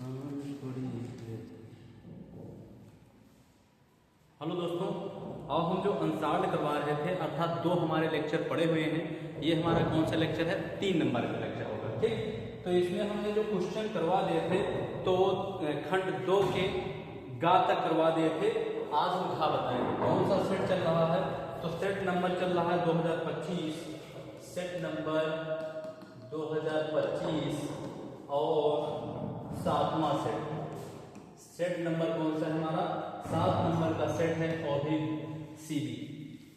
Hello दोस्तों, अब हम जो अनसॉल्व्ड करवा रहे थे अर्थात दो हमारे लेक्चर पड़े हुए हैं। ये हमारा कौन सा लेक्चर है? 3 नंबर का लेक्चर होगा। ठीक, तो इसमें हमने जो क्वेश्चन करवा दिए थे तो खंड 2 के गा तक करवा दिए थे। आज हम घा बताएंगे। कौन सा सेट चल रहा है? तो सेट नंबर चल रहा है 2025, सेट नंबर 2025 और 7वां सेट। सेट नंबर कौन सा है हमारा? 7 नंबर का सेट है और भी सीबी।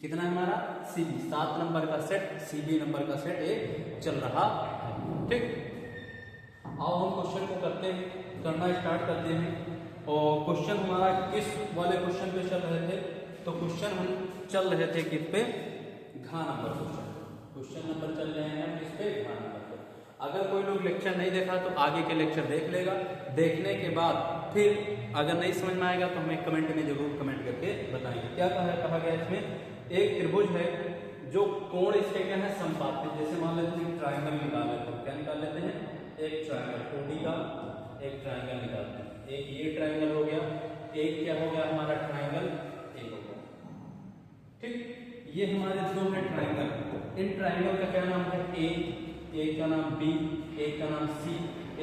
कितना है हमारा? सीबी। 7 नंबर का सेट, सीबी नंबर का सेट एक चल रहा है। ठीक, अब हम क्वेश्चन को करना स्टार्ट करते हैं। और क्वेश्चन हमारा किस वाले क्वेश्चन पे चल रहे थे? तो क्वेश्चन हम चल रहे थे किस पे? घा नंबर क्वेश्चन नंबर चल रहे हैं किस पे? घा नंबर पे। अगर कोई लोग लेक्चर नहीं देखा तो आगे के लेक्चर देख लेगा। देखने के बाद फिर अगर नहीं समझ में आएगा तो हमें कमेंट में जरूर कमेंट करके बताएंगे। क्या कहा गया इसमें? एक त्रिभुज है जो कोण इसके क्या है? संपातित। जैसे मान लेते हैं ट्राइंगल निकाल लेते हैं। क्या निकाल लेते हैं? एक ट्राइंगल 2D का एक ट्राइंगल निकालते हैं। एक ये ट्राइंगल हो गया, एक क्या हो गया हमारा? ट्राइंगल एक हो गया। ठीक, ये हमारे दो है ट्राइंगल। इन ट्राइंगल का क्या नाम है? ए, एक का नाम बी, एक का नाम सी,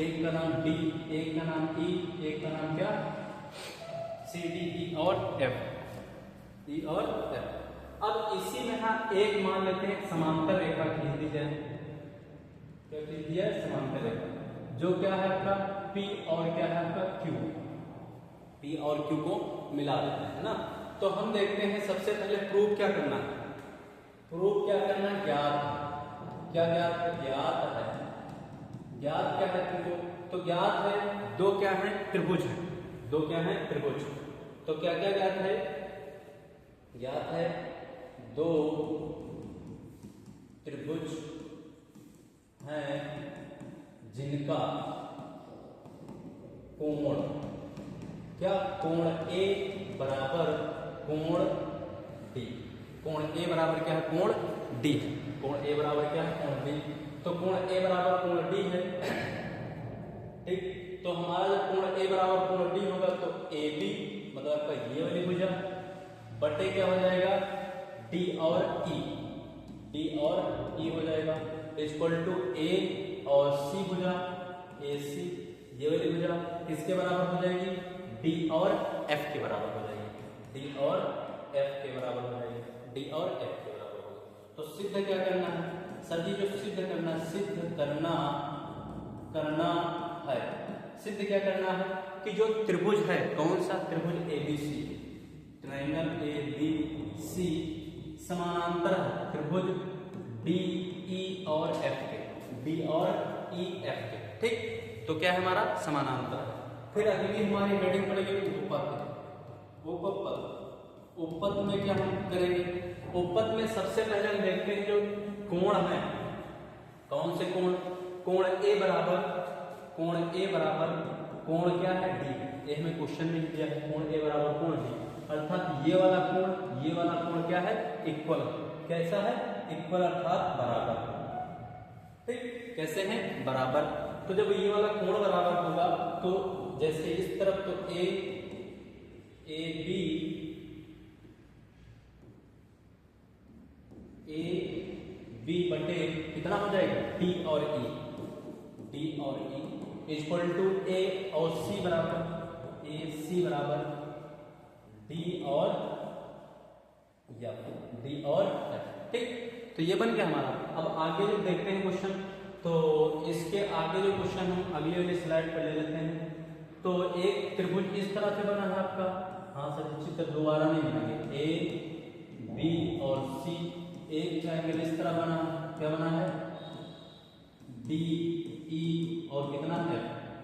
एक का नाम डी, एक का नाम ई, एक का नाम क्या? सी, डी, ई और एफ। ई और एफ। अब इसी में हाँ एक मान लेते हैं समांतर रेखा खींच दी जाए। क्या खींच दिया? समांतर रेखा। जो क्या है आपका? पी और क्या है आपका? क्यू। पी और क्यू को मिला देते हैं ना। तो हम देखते हैं सबसे पहले प्रूफ क्या करना है? प्रूफ क्या करना है? ज्ञात। क्या ज्ञात है? ज्ञात है। ज्ञात क्या है तुमको? तो ज्ञात है दो क्या है? त्रिभुज है। दो क्या है? त्रिभुज। तो क्या क्या ज्ञात है? ज्ञात है दो त्रिभुज हैं जिनका कोण क्या? कोण ए बराबर कोण डी। कोण ए बराबर क्या है? कोण डी। कोण ए बराबर क्या है? कोण डी। तो कोण ए बराबर कोण डी है। ठीक, तो हमारा जब कोण ए बराबर कोण डी होगा तो ए बी मतलब आपका ये वाली भुजा बटे क्या हो जाएगा? डी और ई। डी और ई हो जाएगा इक्वल टू ए और सी भुजा, ए सी ये वाली भुजा किसके बराबर हो जाएगी? डी और एफ के बराबर हो जाएगी। डी और एफ के बराबर हो जाएगी। डी और एफ के बराबर होगा। तो सिद्ध क्या करना है? सभी जो सिद्ध करना है। सिद्ध क्या करना है? कि जो त्रिभुज है, कौन सा त्रिभुज? ABC, triangle A B C समानांतर है त्रिभुज डी ई और एफ के। डी और ई एफ के। ठीक, तो क्या है हमारा? समानांतर है। फिर अगली हमारी हेडिंग पड़ेगी उपपद। उपपद। उपपद में क्या हम करेंगे? उपपद में सबसे पहले हम देखते हैं जो कोण है। कौन से कोण? कोण ए बराबर कोण क्या है? डी। ये हमें क्वेश्चन में दिया है। कोण ए बराबर कोण डी अर्थात ये वाला कोण क्या है? इक्वल। कैसा है? इक्वल अर्थात बराबर। ठीक, कैसे हैं? बराबर। तो जब ये वाला कोण बराबर होगा तो जैसे इस तरफ तो ए बी बटे कितना हो जाएगा? डी और ई। डी और ई इक्वल टू ए और सी बराबर ए सी बराबर डी और एफ। डी और एफ। ठीक, तो ये बन गया हमारा। अब आगे जब देखते हैं क्वेश्चन तो इसके आगे जो क्वेश्चन हम अगली वाली स्लाइड पर ले लेते हैं। तो एक त्रिभुज इस तरह से बना है आपका। हाँ सर, चित्र दोबारा नहीं बनाएंगे। ए बी और सी। एक ट्रायंगल इस तरह बना। क्या बना है? डी ई और कितना है?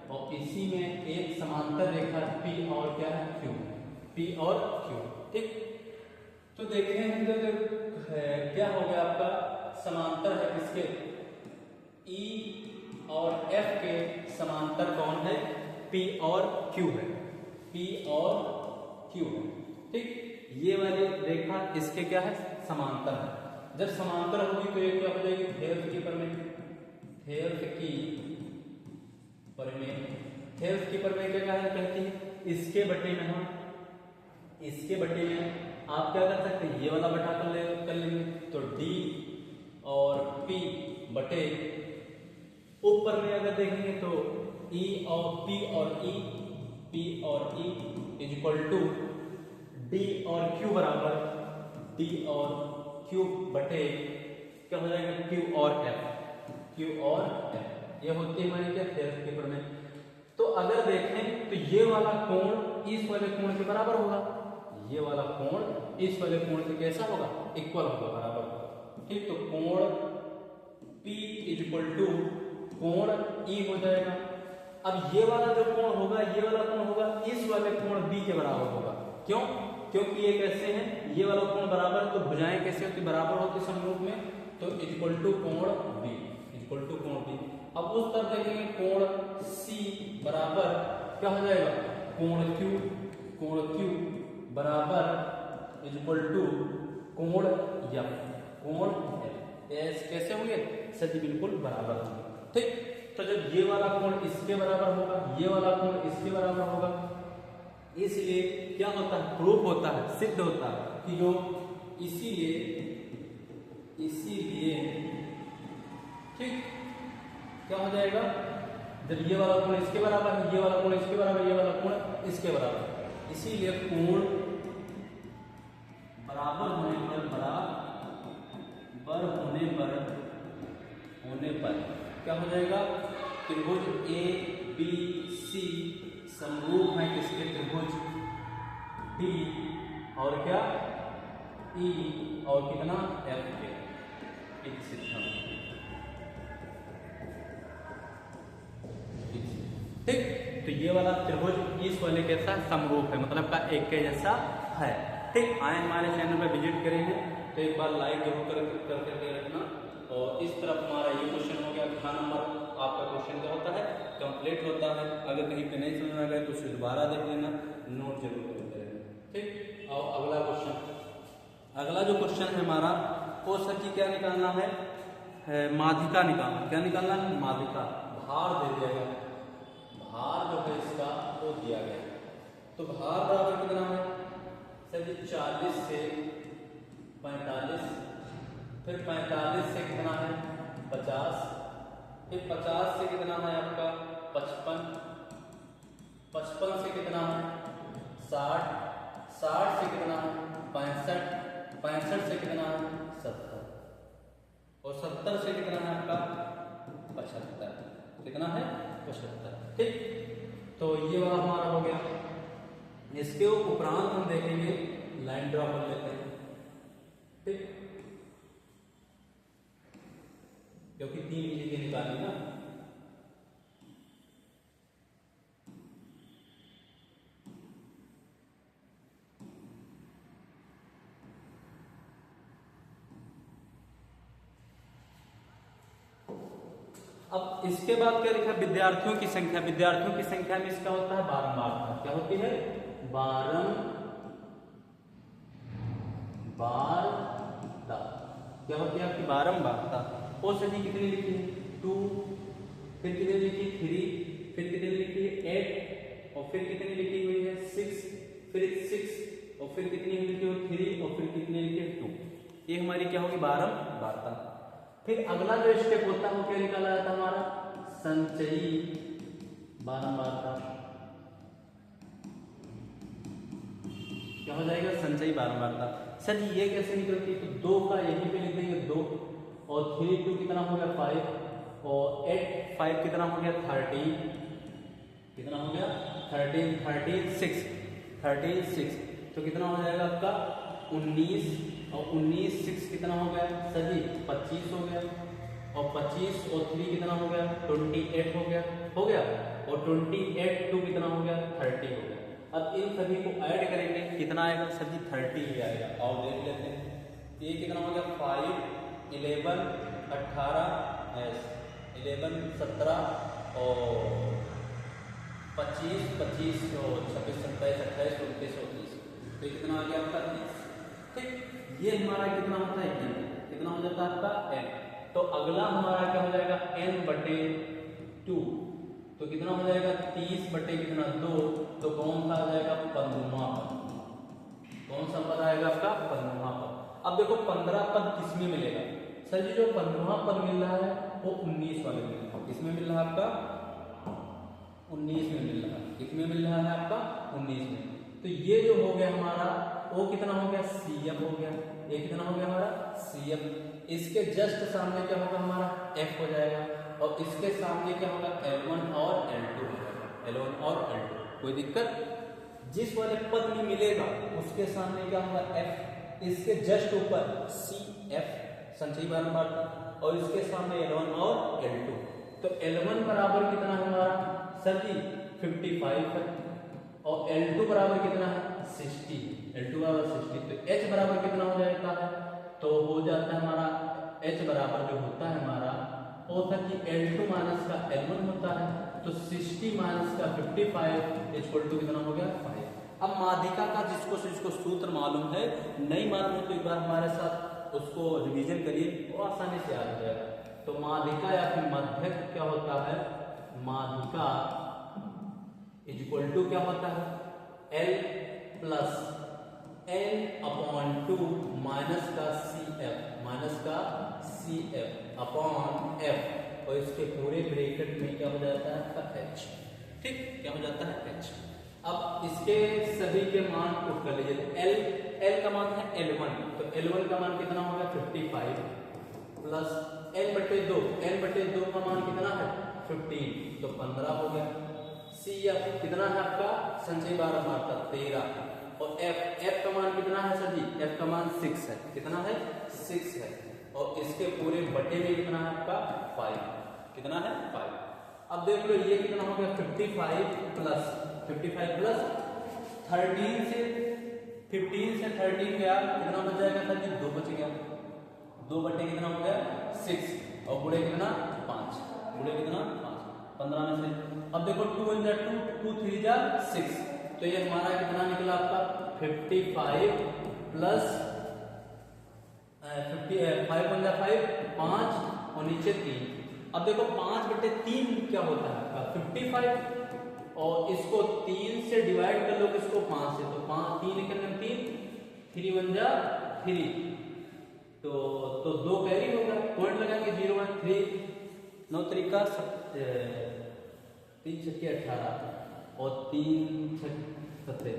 और इसी में एक समांतर रेखा पी और क्या है? क्यू। पी और क्यू। ठीक, तो देखते हैं क्या हो गया आपका? समांतर है किसके? ई और एफ के समांतर कौन है? पी और क्यू है। पी और क्यू है। ठीक, ये वाली रेखा इसके क्या है? समांतर है। जब समांतर होगी तो ये क्या हो जाएगी? हेयर्स की परमें हेल्थ कीपर में क्या कहती है, इसके बटे में हम इसके बटे में आप क्या कर सकते हैं, ये वाला बटा कर लेंगे, तो डी और पी बटे ऊपर में अगर देखेंगे तो ई और पी और E is equal to D और क्यू बराबर डी और क्यू बटे क्या हो जाएगा, क्यू और एफ। ये होती है हमारी क्या हेल्थ कीपर में। तो अगर देखें तो ये वाला कोण इस वाले कोण के बराबर होगा, ये वाला कोण इस वाले कोण से कैसा होगा, इक्वल होगा, बराबर होगा। ठीक, तो कोण P इज इक्वल टू कोण E हो जाएगा। अब ये वाला जो कोण होगा, ये वाला कोण होगा इस वाले कोण B के बराबर होगा। क्यों? क्योंकि ये कैसे हैं, ये वाला कोण बराबर है, तो भुजाएं कैसे होती, बराबर होती समरूप में, तो इज इक्वल टू कोण B, इज इक्वल टू कोण B। अब उस तरफ देखेंगे कोण C बराबर क्या हो जाएगा, कोण Q बराबर इज इक्वल टू कोण F। कैसे होंगे सर जी, बिल्कुल बराबर होंगे। ठीक, तो जब ये वाला कोण इसके बराबर होगा, ये वाला कोण इसके बराबर होगा, इसलिए क्या होता है, प्रूफ होता है, सिद्ध होता है कि जो इसीलिए ठीक क्या हो जाएगा, जब ये वाला कोण इसके बराबर है, ये वाला कोण इसके बराबर, ये वाला कोण इसके बराबर, इसीलिए कोण बराबर होने पर क्या हो जाएगा, त्रिभुज ए बी सी समरूप है किसके, त्रिभुज डी और क्या ई और कितना एफ के। ठीक, तो ये वाला त्रिभुज इस वाले के साथ समरूप है, मतलब का एक के जैसा है। ठीक, आए हमारे चैनल पे विजिट करेंगे तो एक बार लाइक जरूर करके रखना। और इस तरफ हमारा ये क्वेश्चन हो गया, ख नंबर आपका क्वेश्चन क्या होता है, कंप्लीट होता है। अगर कहीं पे नहीं समझ में आ गया तो उसे दोबारा देख लेना, नोट जरूर करेंगे। ठीक, और अगला जो क्वेश्चन है हमारा, वो सर जी क्या निकालना है, माध्यिका निकालना। क्या निकालना है, माध्यिका। भार दे दिया गया, भार जो है इसका वो दिया गया, तो भार बराबर कितना है सर जी, 40 से 45, फिर 45 से कितना है 50, फिर 50 से कितना है आपका 55, 55 से कितना है 60, 60 से कितना है 65, 65 से कितना है 70 और 70 से कितना है आपका 75, कितना है 75। ठीक, तो ये वाला हमारा हो गया। इसके उपरांत हम देखेंगे, लाइन ड्रॉ कर लेते हैं। ठीक, क्योंकि 3 चीजें निकाली ना, अब इसके बाद क्या लिखा, विद्यार्थियों की संख्या। विद्यार्थियों की संख्या में इसका होता है बारंबारता। क्या होती है, बारंबारता। क्या होती है आपकी बारंबारता। और सही कितनी लिखी है 2, फिर कितनी लिखी 3, फिर कितनी लिखी है 8, और फिर कितनी लिखी हुई है 6, फिर 6, और फिर कितनी लिखी हुई 3, और फिर कितनी लिखी है 2। ये हमारी क्या होगी बारंबारता। फिर अगला जो स्टेप होता है वो क्या निकाला जाता है हमारा, संचयी बारंबारता। क्या हो जाएगा, संचयी बारंबारता। सर जी ये कैसे निकलती है, तो 2 का यहीं पे लिख देंगे 2, और 3 2 कितना हो गया 5, और 8 5 कितना हो गया 13, कितना हो गया 13 13 6, तो कितना हो जाएगा आपका 19, और 19 6 कितना हो गया सर जी 25 हो गया, और 25 और 3 कितना हो गया 28 हो गया, और 28 2 कितना हो गया 30 हो गया। अब इन सभी को ऐड करेंगे, कितना आएगा सर जी 30 ही आएगा। और देख लेते हैं ये कितना हो गया 5 11 18 11 17 और 25 25 और 26 27 28 29 30, तो कितना आ गया आपका 30। ठीक, ये हमारा कितना होता है n, कितना हो जाता है आपका n। तो अगला हमारा क्या हो जाएगा n/2, तो कितना हो जाएगा 30 बटे कितना 2, तो कौन सा आ जाएगा 15वां पद। कौन सा पद आएगा आपका 15वां पद। अब देखो 15 पद किसमें मिलेगा सर जी, जो 15वां पद मिल रहा है वो 19 वाले मिल रहा है। किसमें मिल रहा है आपका 19 में मिल रहा है। किसमें मिल रहा है आपका 19 में। तो ये जो हो गया हमारा वो कितना हो गया CF हो गया। ये कितना हो गया हमारा CF। इसके जस्ट सामने क्या होगा हमारा F हो जाएगा और इसके सामने क्या होगा L1 और L2 होगा। L1 और L2 कोई दिक्कत। जिस वाले पद में मिलेगा उसके सामने क्या होगा F, इसके जस्ट ऊपर CF संचयी बारंबार और इसके सामने L1 और L2। तो L1 बराबर कितना है हमारा सर जी 55 है और L2 बराबर कितना है 60। L2 बराबर 60 तो H बराबर कितना हो जाता है, तो हो जाता है हमारा H बराबर जो होता है हमारा वो था कि L2 माइनस का L1 होता है। तो 60 माइनस का 55 इक्वल टू कितना हो गया 5। अब माध्यिका का जिसको सूत्र मालूम है, नहीं मालूम है तो एक बार हमारे साथ उसको रिवीजन करिए, वो आसानी से याद हो जाएगा। तो माध्यिका या फिर मध्यक क्या होता है, माध्यिका इज इक्वल टू क्या होता है L प्लस N/2 माइनस का CF अपॉन F और इसके पूरे ब्रैकेट में क्या हो जाता है H। ठीक, क्या हो जाता है H। अब इसके सभी के मान पुट कर लीजिए। L का मान है L1, तो L1 का मान कितना होगा 55 प्लस N/2 का मान कितना है 15, तो 15 हो गया। CF कितना है आपका संचयी बारंबारता 13 और F का मान कितना है सर जी, F का मान 6 है। कितना है 6 है और इसके पूरे बटे में कितना है आपका 5। कितना है 5। अब देख लो ये कितना हो गया 55 प्लस 13 से 13 गया कितना बच जाएगा सर जी 2 बच गया। 2 बटे कितना हो गया 6 और गुणे कितना 5, गुणे कितना 5 15 में से। अब देखो 2 1 जा 2 2 3 जा 6, तो ये हमारा कितना निकला आपका 55 प्लस 5 1 जा 5 5 और नीचे 3। अब देखो 5 बटे 3 क्या होता है आपका 55 और इसको 3 से डिवाइड कर लो किसको 5 से, तो 5 3 निकलने 3 1 जा 3 तो 2 कैरी होगा। पॉइंट लगाएंगे 0 1 3 9 3 का 3 6 18 और 3 6 17,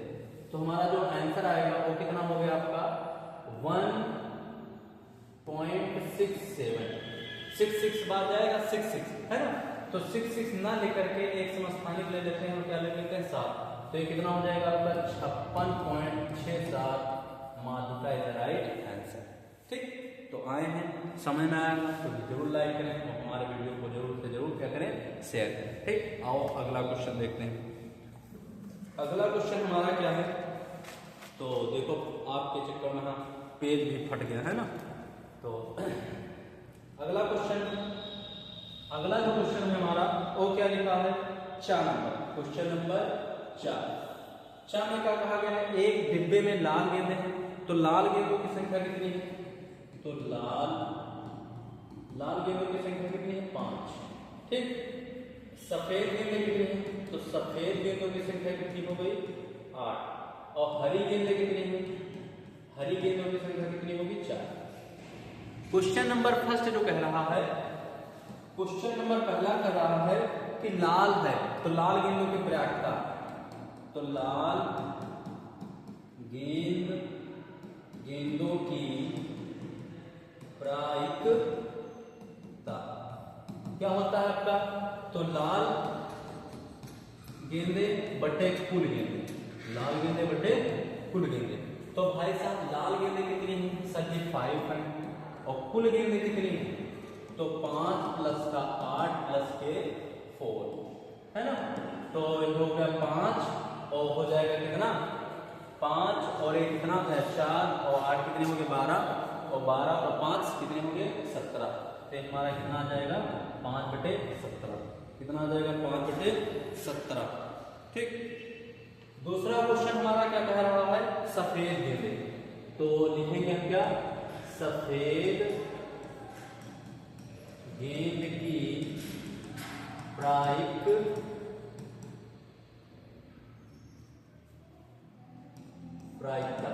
तो हमारा जो आंसर आएगा वो कितना हो गया आपका 1.67 बार जाएगा 66 है ना। तो 66 ना लेकर के एक समस्थानिक ले लेते हैं और क्या ले लेते हैं 7, तो ये कितना हो जाएगा आपका 56.67 माध्यिका इज राइट आंसर। ठीक, तो आए हैं समझ में आएगा तो जरूर लाइक करें और हमारे वीडियो को जरूर से जरूर क्या करें शेयर करें। ठीक, आओ अगला क्वेश्चन देखते हैं। अगला क्वेश्चन हमारा क्या है, तो देखो आपके चक्कर में पेज भी फट गया है ना। तो अगला जो क्वेश्चन है हमारा वो क्या लिखा है 4 नंबर, क्वेश्चन नंबर 4 में क्या कहा गया है, एक डिब्बे में लाल गेंदें हैं, तो लाल गेंदों की संख्या कितनी है, तो लाल गेंदों की संख्या कितनी है 5। ठीक, सफेद गेंदें कितनी है, तो सफेद गेंदों की संख्या कितनी हो गई 8 और हरी गेंदें कितनी है, हरी गेंदों की संख्या कितनी होगी 4। क्वेश्चन नंबर फर्स्ट जो कह रहा है, क्वेश्चन नंबर पहला कह रहा है कि लाल है, तो लाल गेंदों की प्रायिकता, तो लाल गेंदों की प्रायिकता क्या होता है आपका, तो लाल गेंदे बटे कुल गेंदे, लाल गेंदे बटे कुल गेंदे। तो भाई साहब लाल गेंदे कितनी है सर जी 5 है और कुल गेंदे कितनी है, तो 5 प्लस का 8 प्लस के 4 है ना। तो हो गया 5 और हो जाएगा कितना 5 और एक कितना है 4 और 8 कितने हो गए 12 और 12 और 5 कितने हो गए 17। तो हमारा कितना आ जाएगा 5/17, कितना आ जाएगा 5/17। ठीक, दूसरा क्वेश्चन हमारा क्या कह रहा है सफेद गेंदे, तो लिखेंगे हम क्या सफेद गेंद की प्रायिकता।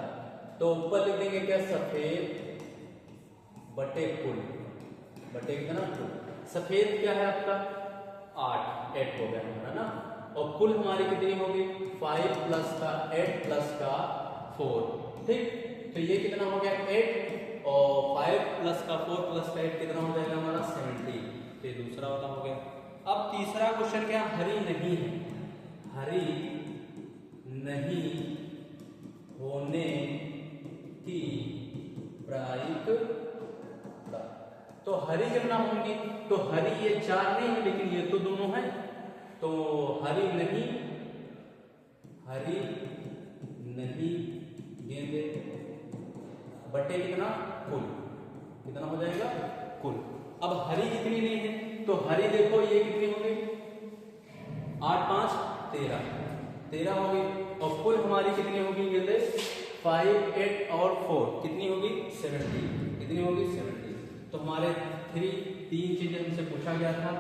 तो ऊपर लिख देंगे क्या, सफेद बटे कुल, बटे कितना कुल। सफेद क्या है आपका 8 हो गया हमारा ना, और कुल हमारी कितनी होगी 5 प्लस का 8 प्लस का 4, ठीक। तो ये कितना हो गया 8 और 5 प्लस का 4 प्लस का 8 कितना हो जाएगा हमारा 70। तो ये दूसरा वाला हो गया। अब तीसरा क्वेश्चन क्या, हरी नहीं है, हरी नहीं होने की प्रायिकता। तो हरी जब ना होंगी तो हरी ये 4 नहीं है, लेकिन ये तो दोनों है, तो हरी नहीं गेंदे बटे कितना कुल, कितना हो जाएगा कुल। अब हरी कितनी नहीं है, तो हरी देखो ये कितनी होगी 8 5 13 होगी, और कुल हमारी कितनी होगी गेंदे 5 8 और 4 कितनी होगी 70, कितनी होगी 70। तो हमारे 3 चीजें हमसे पूछा गया था।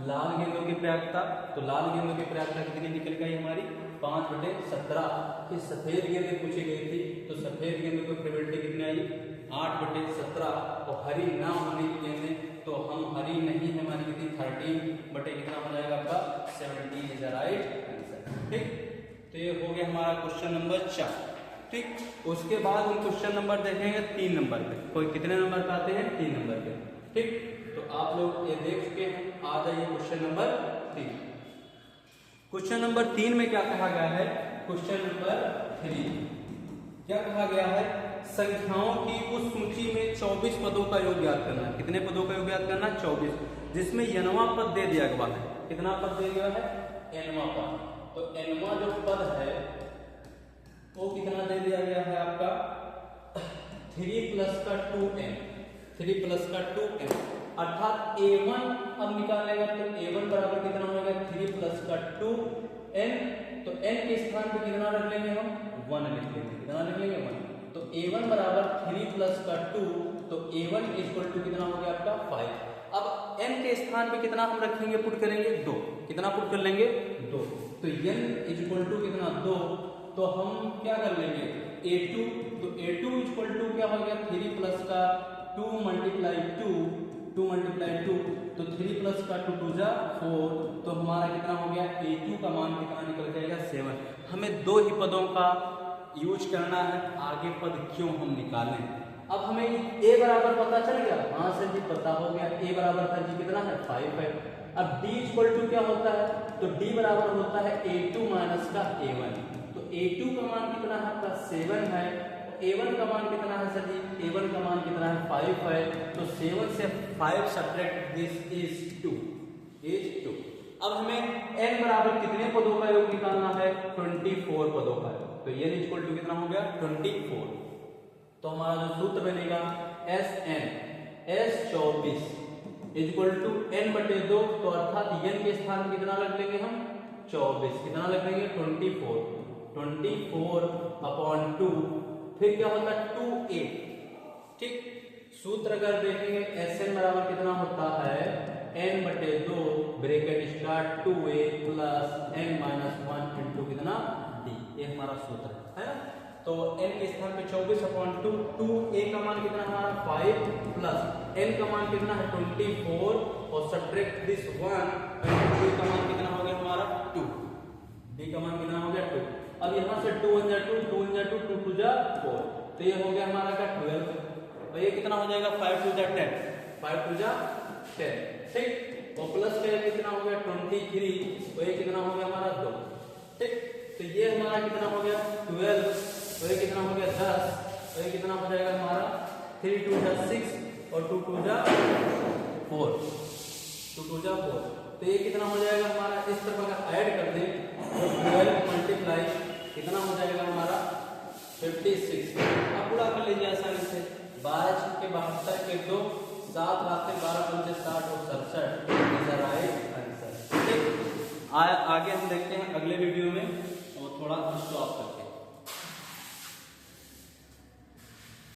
लाल गेंदों की प्रायिकता, तो लाल गेंदों की प्रायिकता कितनी निकल गई हमारी 5/17। फिर सफेद गेंदें पूछी गई थी, तो सफेद गेंदों की प्रोबेबिलिटी कितनी आई 8/17, और हरी ना होने की गेंदें, तो हम हरी नहीं है हमारी कितनी 13 कितना हो जाएगा आपका 17 इज द राइट आंसर, ठीक। तो ये हो गया हमारा क्वेश्चन नंबर 4, ठीक। उसके बाद हम क्वेश्चन नंबर देखेंगे 3 नंबर पे। कोई कितने नंबर पे आते हैं 3 नंबर पे, ठीक। तो आप लोग ये देख चुके हैं, आ जाइए क्वेश्चन नंबर 3। क्वेश्चन नंबर 3 में क्या कहा गया है, क्वेश्चन नंबर 3 क्या कहा गया है, संख्याओं की उस सूची में 24 पदों का योग ज्ञात करना। कितने पदों का योग ज्ञात करना 24, जिसमें nवां पद दे दिया गया है। कितना पद दे दिया है nवां पद। तो nवां जो पद है वो कितना दे दिया गया है आपका 3 प्लस का 2n, 3 प्लस का 2n, अर्थात a1 अब निकालेगा तो a1 बराबर कितना होगा 3 प्लस का 2n। तो n के स्थान पे कितना रख लेंगे हम 1 लिख लेंगे, कितना लिख लेंगे 1। तो a1 बराबर 3 प्लस का 2, तो a1 इक्वल टू कितना हो गया आपका 5। अब n के स्थान पे कितना हम रखेंगे, पुट करेंगे 2, कितना पुट कर लेंगे 2। तो n इक्वल टू कितना 2, तो हम क्या कर लेंगे a2, तो a2 इक्वल टू क्या हो गया 3 प्लस का 2 मल्टीप्लाई 2, 2 मल्टीप्लाई 2, तो 3 प्लस का 2 2 जा 4, तो हमारा कितना हो गया a2 का मान कितना निकल जाएगा 7। हमें 2 ही पदों का यूज करना है, आगे पद क्यों हम निकालें। अब हमें a बराबर पता चल गया, हाँ सर जी पता हो गया, a बराबर सर जी कितना है 5 है। अब d इक्वल टू क्या होता है, तो d बराबर होता है a2 माइनस का a1। तो a2 का मान कितना है आपका 7 है, a1 का मान कितना है सर जी, a1 का मान कितना है 5 है। तो 7 से 5 सब्ट्रैक्ट दिस इज 2, इज 2। अब हमें n बराबर कितने पदों का योग निकालना है 24 पदों का। तो n इक्वल टू कितना हो गया 24। तो हमारा जो सूत्र बनेगा Sn S24 equal to n बटे 2, तो अर्थात n के स्थान पर कितना रख लेंगे हम 24, कितना रख लेंगे 24 अपॉन 2, फिर क्या होता है 2a, ठीक। सूत्र अगर देखेंगे Sn बराबर कितना होता है n बटे 2 bracket start 2a plus n minus 1 into कितना d, ये हमारा सूत्र है ना। तो n के स्थान पे 24 अपॉन 2, 2a का मान कितना हमारा 5 प्लस n का मान कितना है 24 और सब्ट्रैक्ट दिस 1, d का मान कितना हो गया हमारा 2, d का मान कितना हो गया 2। अब यहाँ से 2 1 जा 2, 2 1 जा 2, 2 2 जा 4, तो ये हो गया हमारा का 12, और ये कितना हो जाएगा 5 2 जा 10, 5 2 जा 10, ठीक। और प्लस का कितना हो गया 23, और ये कितना हो गया हमारा 2, ठीक। तो ये हमारा कितना हो गया 12, और ये कितना हो गया 10, और ये कितना हो जाएगा हमारा 3 2 जा 6 और 2 2 जा 4, 2 2 जा 4। तो ये कितना हो जाएगा हमारा, इस तरफ अगर ऐड कर दें तो 12 मल्टीप्लाई कितना हो जाएगा हमारा 56। अब पूरा कर लीजिए आसानी से, 12 के 72 के 2, 7 रास्ते 12 पंचे 60 और 67 इज द राइट आंसर, ठीक। आगे हम देखते हैं अगले वीडियो में, और थोड़ा स्टॉप करते हैं।